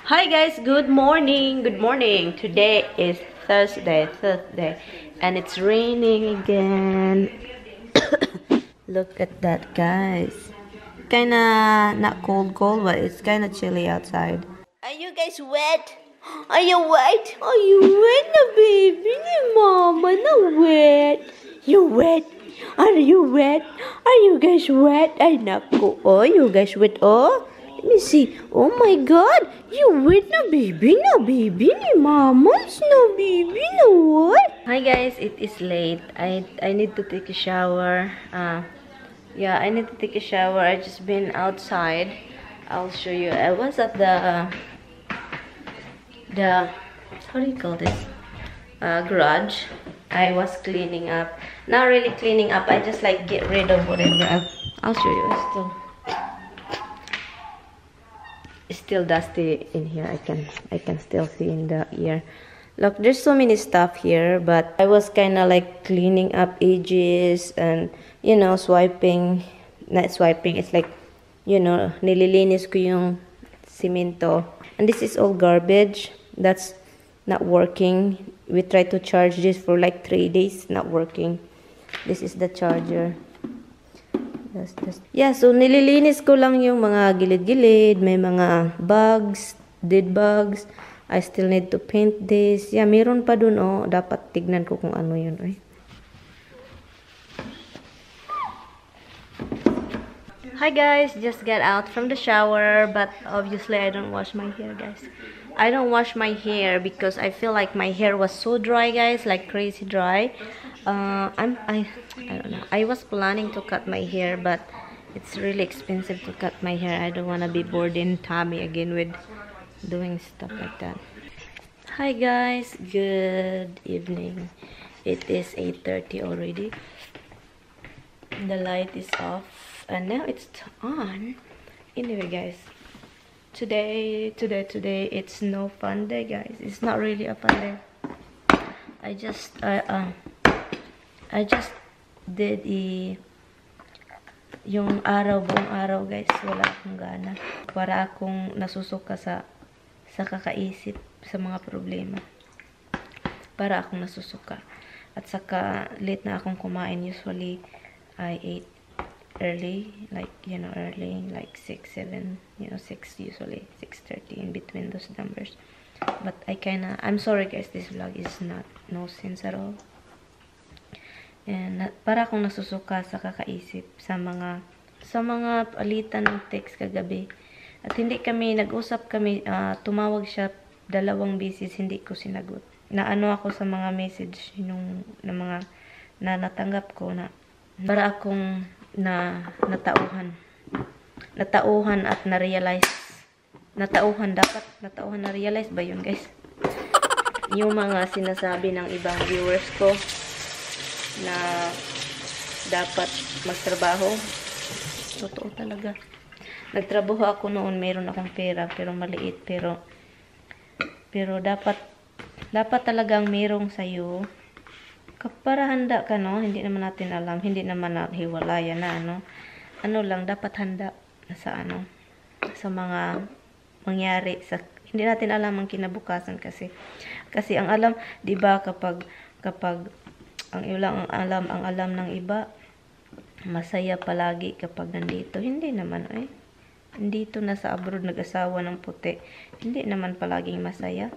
Hi guys, good morning. Good morning. Today is Thursday, and it's raining again. Look at that, guys. Kinda not cold, but it's kinda chilly outside. Are you guys wet? Are you wet? Are you wet, no baby? Mama, no wet. You wet? Are you wet? Are you guys wet? Ay naku. Oh, you guys wet? Oh, let me see. Oh my God, you wet, no baby? No baby, ni mama's no baby, no what? Hi guys, it is late. I need to take a shower. Yeah, I need to take a shower. I just been outside. I'll show you. I was at the how do you call this? Garage. I was cleaning up. Not really cleaning up. I just like get rid of whatever. I'll show you. It's still dusty in here. I can still see in the ear. Look, there's so many stuff here, but I was kind of like cleaning up edges and, you know, swiping. Not swiping, it's like, you know, nililinis ko yung simento. And this is all garbage. That's not working. We tried to charge this for like 3 days, not working. This is the charger. Yeah, so nililinis ko lang yung mga gilid-gilid, may mga bugs, dead bugs. I still need to paint this. Yeah, meron pa dun, oh. Dapat tignan ko kung ano yun, eh. Hi guys, just got out from the shower, but obviously I don't wash my hair, guys. I don't wash my hair because I feel like my hair was so dry, guys, like crazy dry. I don't know. I was planning to cut my hair, but it's really expensive to cut my hair. I don't want to be bored in Tommy again with doing stuff like that. Hi guys, good evening. It is 8:30 already. The light is off and now it's on. Anyway guys, today it's no fun day, guys. It's not really a fun day. I just did yung buong araw, guys. Wala akong gana. Para akong nasusuka sa kakaisip sa mga problema. Para akong nasusuka. At saka late na akong kumain. Usually I ate early, like, you know, early, like 6, 7, you know, 6 usually, 6:30 in between those numbers. But I'm sorry guys, this vlog is no sense at all. And para akong nasusuka sa kakaisip sa mga palitan ng text kagabi. At hindi kami nag-usap kami, tumawag siya 2 beses, hindi ko sinagot. Naano ako sa mga message na mga natanggap ko na para akong natauhan at na-realize. Dapat natauhan na-realize ba yun, guys? Yung mga sinasabi ng ibang viewers ko na dapat magtrabaho. Totoo talaga. Nagtrabaho ako noon, meron akong pera, pero maliit, pero dapat talagang merong sayo. Para handa ka, no? Hindi naman natin alam, hindi naman hiwalayan na, ano lang, dapat handa sa sa mga mangyari, hindi natin alam ang kinabukasan kasi ang alam, di ba, kapag ang alam ng iba, masaya palagi kapag nandito. Hindi naman, dito na sa abroad, nag-asawa ng puti, hindi naman palaging masaya.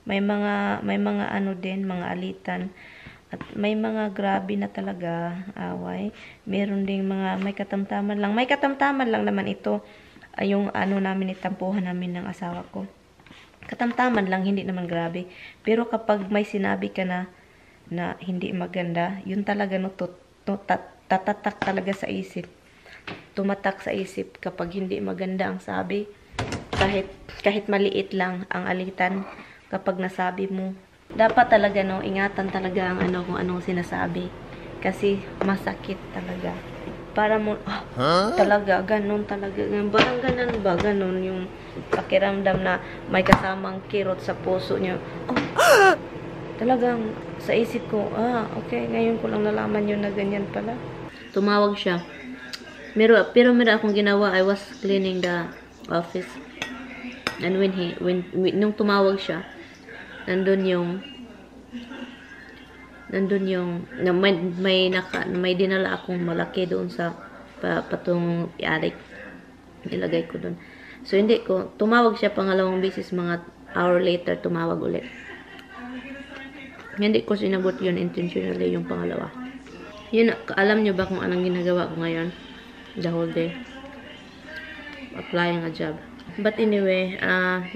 May mga ano din, mga alitan. At may mga grabe na talaga away. Meron ding mga may katamtaman lang. May katamtaman lang naman ito. Yung namin, itampuhan namin ng asawa ko. Katamtaman lang, hindi naman grabe. Pero kapag may sinabi ka na hindi maganda, yun talaga tatatak talaga sa isip. Tumatak sa isip kapag hindi maganda ang sabi. Kahit maliit lang ang alitan kapag nasabi mo. Dapat talaga, ingatan talaga ang kung anong sinasabi. Kasi masakit talaga. Para mo, talaga, ganun talaga. Parang ganun ba? Ganun yung pakiramdam na may kasamang kirot sa puso nyo. Talagang sa isip ko, okay, ngayon ko lang nalaman yun na ganyan pala. Tumawag siya. Pero meron akong ginawa. I was cleaning the office. And nung tumawag siya, nandun yung may dinala akong malaki doon sa patong iarik. Ilagay ko doon. So, tumawag siya pangalawang beses, mga hour later, tumawag ulit. Hindi ko sinagot yun intentionally, yung pangalawa. Yun, alam nyo ba kung anong ginagawa ko ngayon? The whole day. Applying a job. But anyway,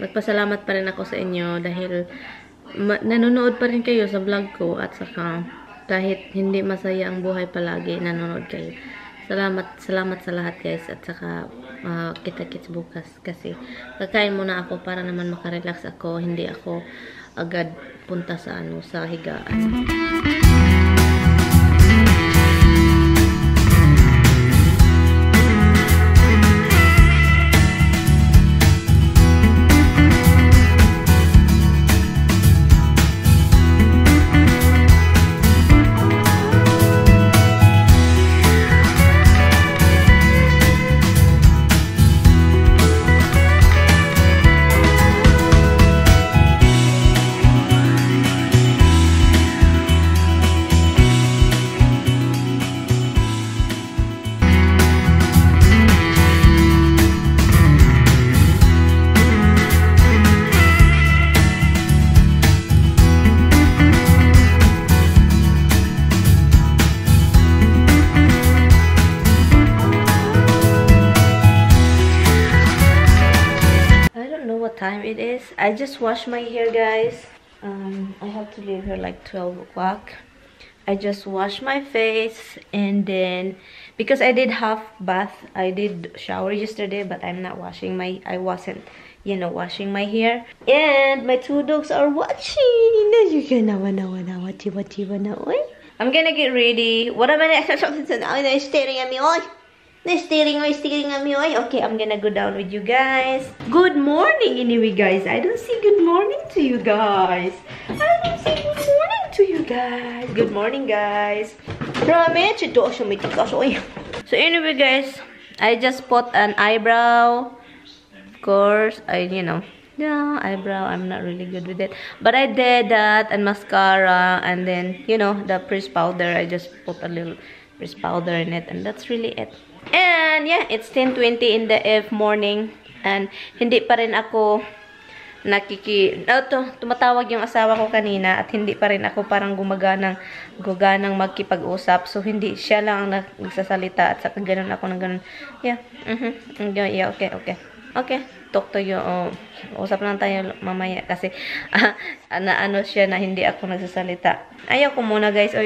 nagpasalamat pa rin ako sa inyo dahil nanonood pa rin kayo sa vlog ko at saka kahit hindi masaya ang buhay palagi, nanonood kayo. Salamat sa lahat guys at saka kita-kits bukas kasi kakain muna ako para naman makarelax ako, hindi ako agad punta sa sa higaan. Time it is. I just washed my hair guys. I have to leave here like 12 o'clock. I just washed my face and then because I did half bath, I did shower yesterday but I wasn't washing my hair. And my two dogs are watching. I'm gonna get ready. What am I staring at me? Staring at me. Okay, I'm gonna go down with you guys. Good morning anyway guys. I don't see good morning to you guys. Good morning guys. So anyway guys, I just put an eyebrow. Of course, eyebrow, I'm not really good with it. But I did that and mascara and then, the press powder. I just put a little press powder in it and that's really it. And yeah, it's 10:20 in the morning and hindi pa rin ako tumatawag yung asawa ko kanina at hindi pa rin ako parang gumaganang magkipag-usap. So hindi siya lang ang nagsasalita at saka ganun ako ng ganun. Yeah. Yeah, okay. Talk to you. Usap lang tayo mamaya kasi ano siya na hindi ako nagsasalita. Ayaw ko muna guys.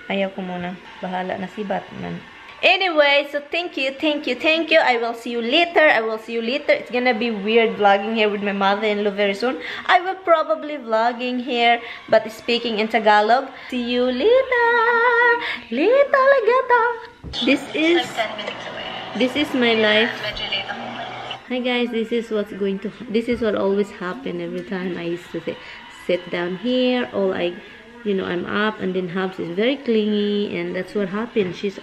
Ayaw ko muna. Bahala na si Batman. Anyway, so thank you. I will see you later. It's gonna be weird vlogging here with my mother-in-law very soon. I will probably vlogging here, but speaking in Tagalog. See you later. This is my life. Hi guys, this is what always happen every time I used to sit down here. I'm up and then Hubs is very clingy and that's what happened. He is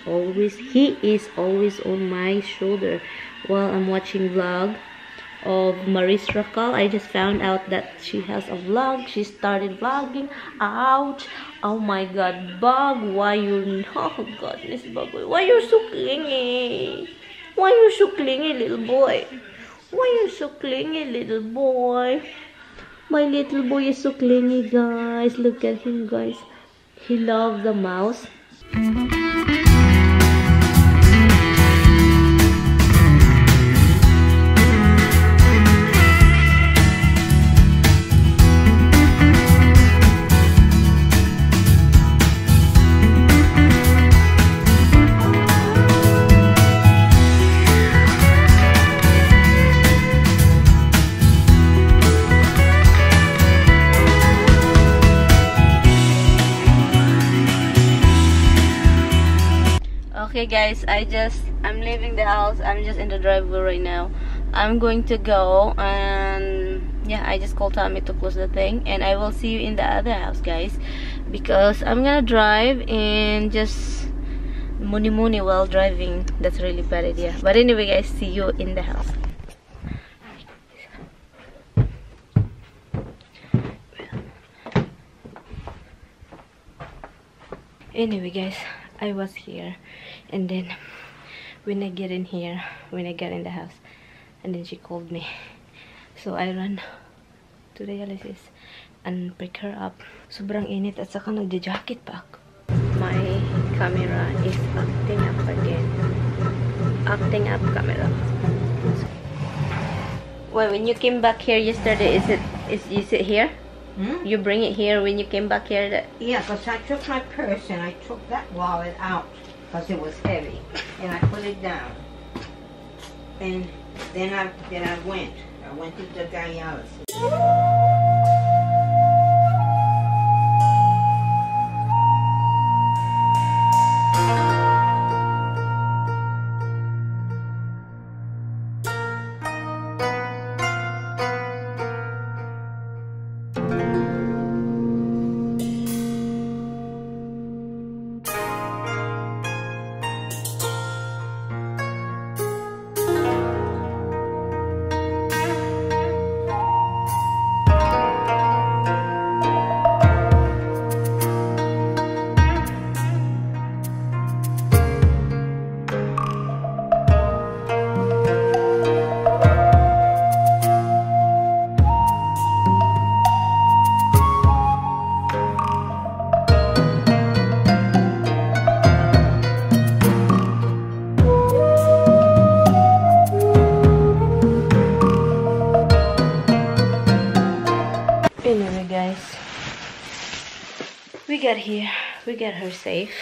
always on my shoulder while I'm watching vlog of Mary's Rakal. I just found out that she has a vlog. She started vlogging. Ouch. Oh my god, Bug, why you're so clingy? Why you so clingy, little boy? My little boy is so clingy, guys. Look at him, guys. He loves the mouse. Okay guys, I'm leaving the house. I'm just in the driveway right now. I'm going to go and yeah, I just called Tommy to close the thing and I will see you in the other house guys because I'm gonna drive and just muni while driving. That's really bad idea. But anyway guys, see you in the house. Anyway, guys, I was here, and then when I get in here, when I got in the house, and then she called me, so I ran to dialysis and pick her up. Sobrang init at saka nagja-jacket pa ako. My camera is acting up again. Acting up camera. Well, when you came back here yesterday, is it here? Hmm? You bring it here when you came back here? Yeah, because I took my purse and I took that wallet out because it was heavy, and I put it down. And then I went. I went to the dialysis. Anyway, guys, we got here. We got her safe.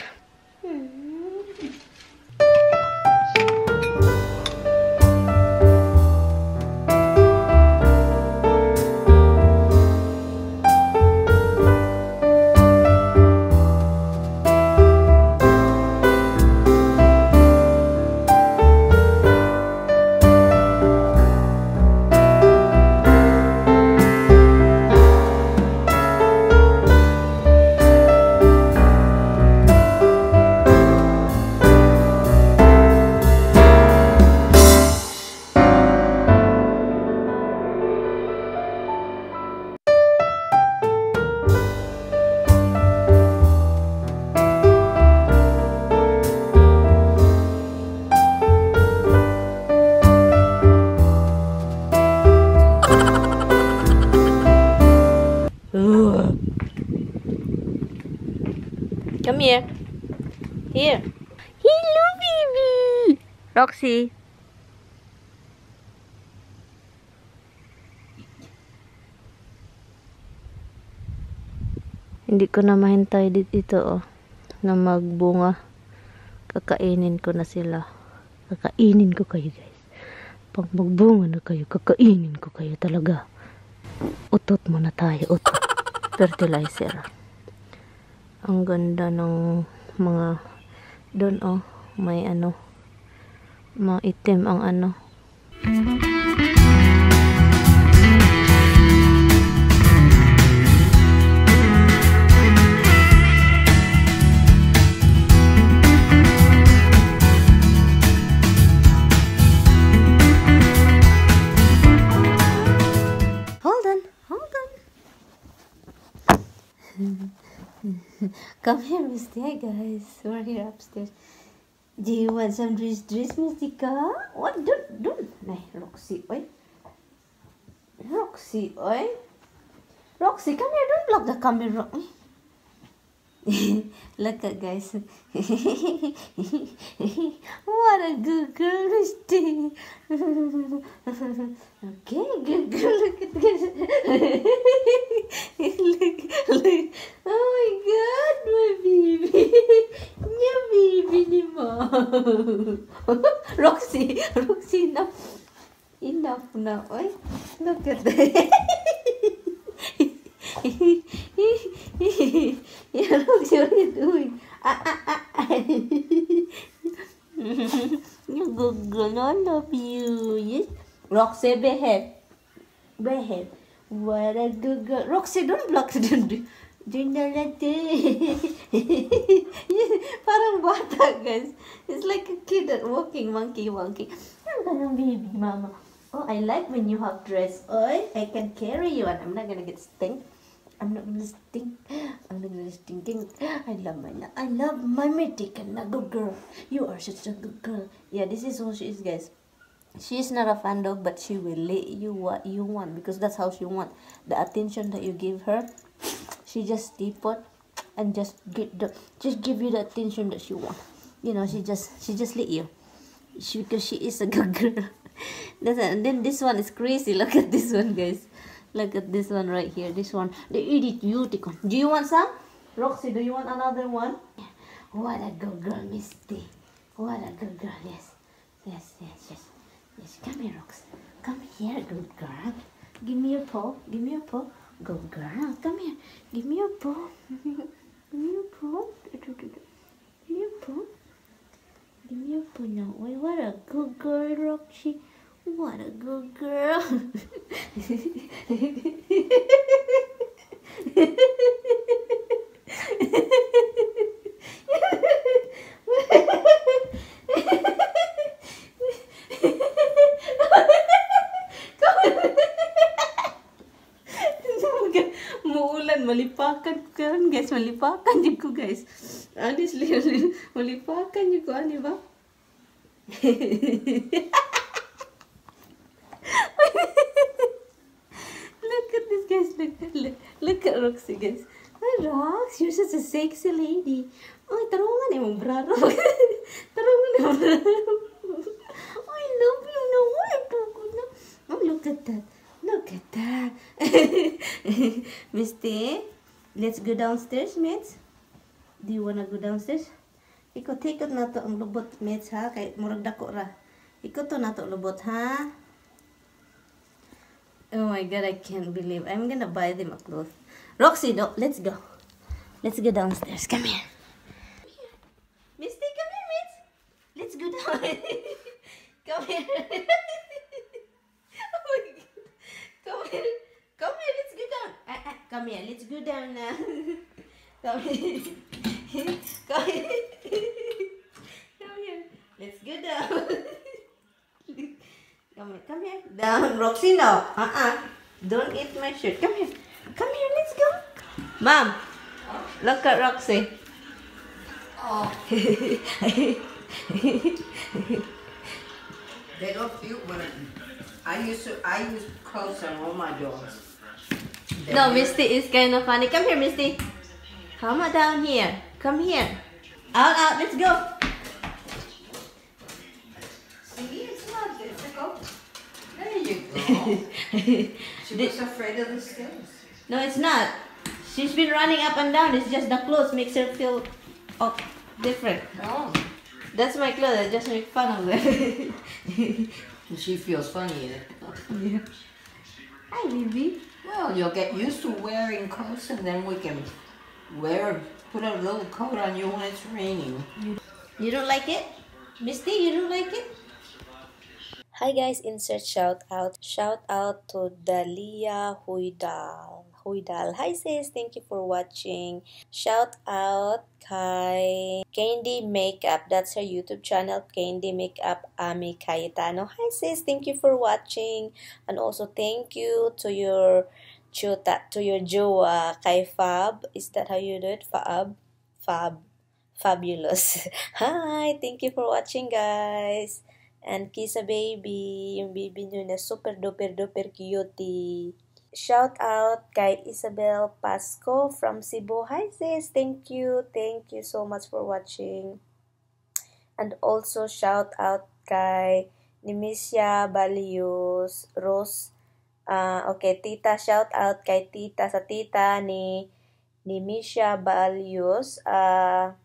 Come here. Here. Hello, baby. Roxy. Hindi ko na mahintay dito, oh, na magbunga. Kakainin ko na sila. Kakainin ko kayo, guys. Pag magbunga na kayo, kakainin ko kayo talaga. Utot muna tayo, utot. Fertilizer. Ang ganda ng mga doon, oh, may ano, maitim ang ano. Come here, Misty. Hi, guys. We're here upstairs. Do you want some dress, Mystica? What? Don't. Nay, Roxy, oi. Roxy, oi. Roxy, come here. Don't block the camera. Look at, guys. What a good girl, Misty. Okay, good girl. Look at this. Look. Oh my God, my baby. Your baby ni Mom. Roxy, enough now. Oy, look at that. Yeah, Roxy, what are you doing? You good girl, I love you. Yes, Roxy, behave. What a good girl. Roxy, don't block. Parang bata, guys. It's like a kid that walking monkey. I'm gonna baby mama. Oh, I like when you have dress. Oh, I can carry you and I'm not gonna get sting. I'm not gonna stink. I'm not gonna stinking. I love my medical. Good girl. You are such a good girl. Yeah, this is how she is, guys. She's not a fan dog, but she will let you what you want because that's how she want. The attention that you give her, she just depot and just give you the attention that she want. You know, she just let you. Because she is a good girl. And then this one is crazy. Look at this one, guys. Look at this one right here. This one, the idiot unicorn. Do you want some? Roxy, do you want another one? What a good girl, Misty. What a good girl. Yes. Yes. Come here, Rox. Come here, good girl. Give me your paw. Good girl. Come here. Give me your paw. Give me your paw. Give me your paw now. Wait, what a good girl, Roxy. What a good girl. Muulan, malipakan kan guys, malipakan juga guys. Honestly, malipakan juga ani ba? Look at this guys, look at Roxy guys. Hi Rox, you're such a sexy lady. Oh, tarungan emang braro. Tarungan emang braro. I love you no. Oh, look at that. Look at that. Misty, let's go downstairs, mates. Do you wanna go downstairs? Ikot-ikot na to ang lubot, mates, ha? Kay murag dako ra. Ikot to na to lubot, ha? Oh my god, I can't believe. I'm gonna buy them a clothes. Roxy, no, let's go. Let's go downstairs. Come here. Misty, come here, mates. Let's go down. Come here. Oh my god. Come here, let's go down. Come here, let's go down now. Come here. Come here. Come here. Let's go down. Come here. Down, Roxy, no. Don't eat my shirt. Come here. Come here, let's go. Mom, look at Roxy. Oh. They don't feel when I use clothes on all my dogs. No, Misty is kind of funny. Come here, Misty. Come on down here. Come here. Out, let's go. See, it's not difficult. There you go. She was afraid of the stairs. No, it's not. She's been running up and down. It's just the clothes makes her feel different. Oh. That's my clothes. I just make fun of them. She feels funny in it. Yeah. Hi, baby. Well, you'll get used to wearing coats and then we can put a little coat on you when it's raining. You don't like it? Misty, you don't like it? Hi guys, insert shout out. Shout out to Dalia Huidal. Hi sis, thank you for watching. Shout out kay Candy Makeup. That's her YouTube channel, Candy Makeup Ami Cayetano. Hi sis, thank you for watching. And also thank you to your jowa kay Fab. Is that how you do it? Fabulous. Hi, thank you for watching guys. And Kisa baby, yung baby nyo na super duper cutie. Shout out kay Isabel Pasco from Cebu. Hi sis, thank you so much for watching. And also shout out kay Nimisha Balius Rose. Okay, tita, shout out kay tita sa tita ni Nimisha Balius sa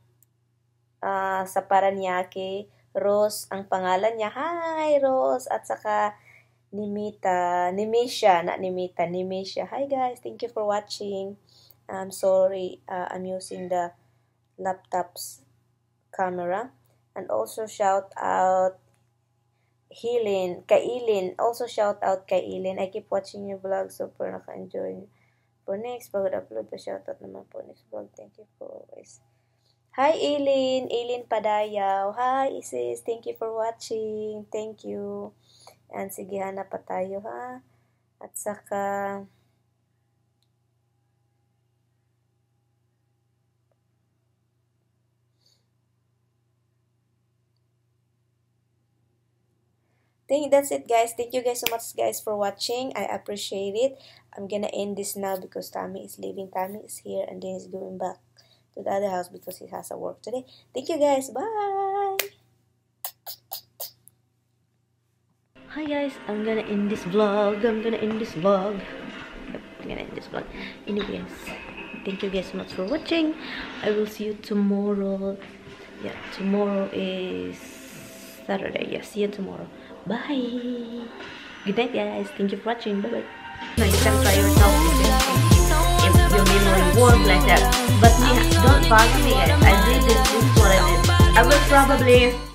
Paranaque. Rose ang pangalan niya. Hi Rose, at saka Nimisha. Hi guys, thank you for watching. I'm sorry, I'm using the laptop's camera. And also shout out kay Ilin. Also shout out kay Ilin. I keep watching your vlog, super naka-enjoy. For next, pag upload pa, shout out naman po next vlog. Thank you for always. Hi Eileen Padayaw. Hi Isis, thank you for watching. Thank you. And sige, hanap pa tayo ha. At saka That's it, guys. Thank you guys so much, guys, for watching. I appreciate it. I'm gonna end this now because Tommy is leaving. Tommy is here and then he's going back to the other house because he has a work today. Thank you, guys. Bye. Hi, guys. I'm gonna end this vlog. Anyways, thank you guys so much for watching. I will see you tomorrow. Yeah, tomorrow is Saturday. Yeah, see you tomorrow. Bye. Good night, guys. Thank you for watching. Bye bye. Now you can try yourself if your memory works like that. But don't follow me, guys. I did this. This is what I did. I will probably